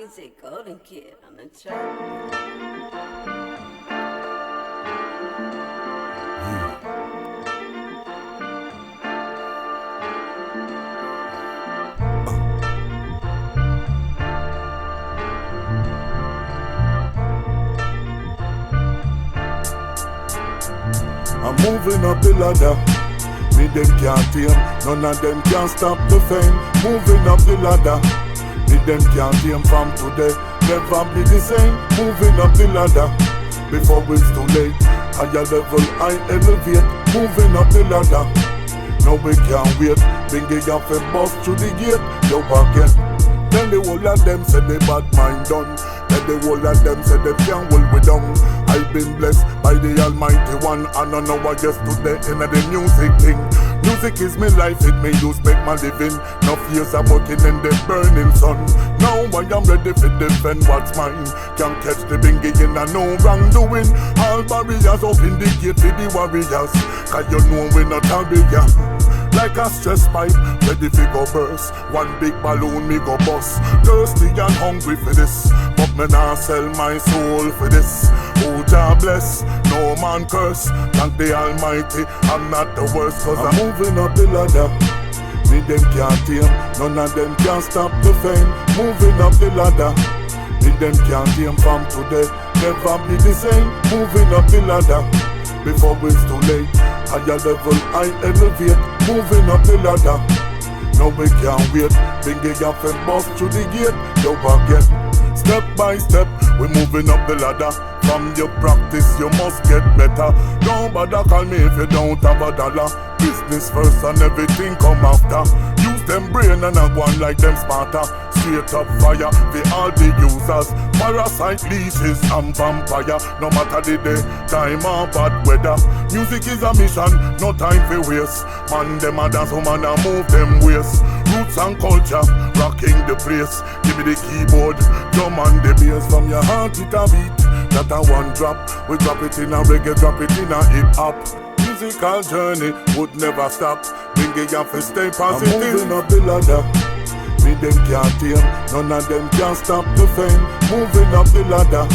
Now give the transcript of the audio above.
DJ Golden Kid on the track. I'm moving up the ladder. Me them can't tame, none of them can stop the fame. Moving up the ladder. Me them can't tame from today. Never be the same. Moving up the ladder. Before it's too late. Higher level, I elevate. Moving up the ladder. Now we can't wait. Bingy off a bus through the gate. Yo again. Tell the whole of them say they bad mind done. Tell the whole of them say they can't hold we down. I've been blessed by the Almighty One, and I know I guess today in the music thing. Music is my life, it me use make my living. No fears I'm working in the burning sun. Now I am ready to defend what's mine. Can't catch the bingy in a no wrongdoing. All barriers up in the gate for the warriors. Cause you know we not a barrier. Like a stress pipe, ready to go burst. One big balloon me go bust. Thirsty and hungry for this, but me nah sell my soul for this. Oh Jah bless, no man curse. Thank the Almighty, I'm not the worst. Cause I'm moving up the ladder. Me them can't tame, none of them can stop the fame. Moving up the ladder. Me them can't tame from today. Never be the same. Moving up the ladder. Before it's too late. Higher level, I elevate. Moving up the ladder. Now we can't wait. Bingy off and bust through the gate. Yo again. Step by step, we moving up the ladder. From your practice, you must get better. Don't bother call me if you don't have a dollar. Business first and everything come after. Use them brain and I go on like them smarter. Straight up fire, they all the users. Parasite leashes and vampire. No matter the day, time or bad weather. Music is a mission, no time for waste. Man them a dance, woman a move them waist. Roots and culture, rocking the place. Give me the keyboard, drum and the bass. From your heart it a beat, that a one drop. We drop it in a reggae, drop it in a hip hop. Musical journey would never stop. Bingy have to stay positive. I'm moving up the ladder. Me them can't tame, none of them can stop the fame. Moving up the ladder.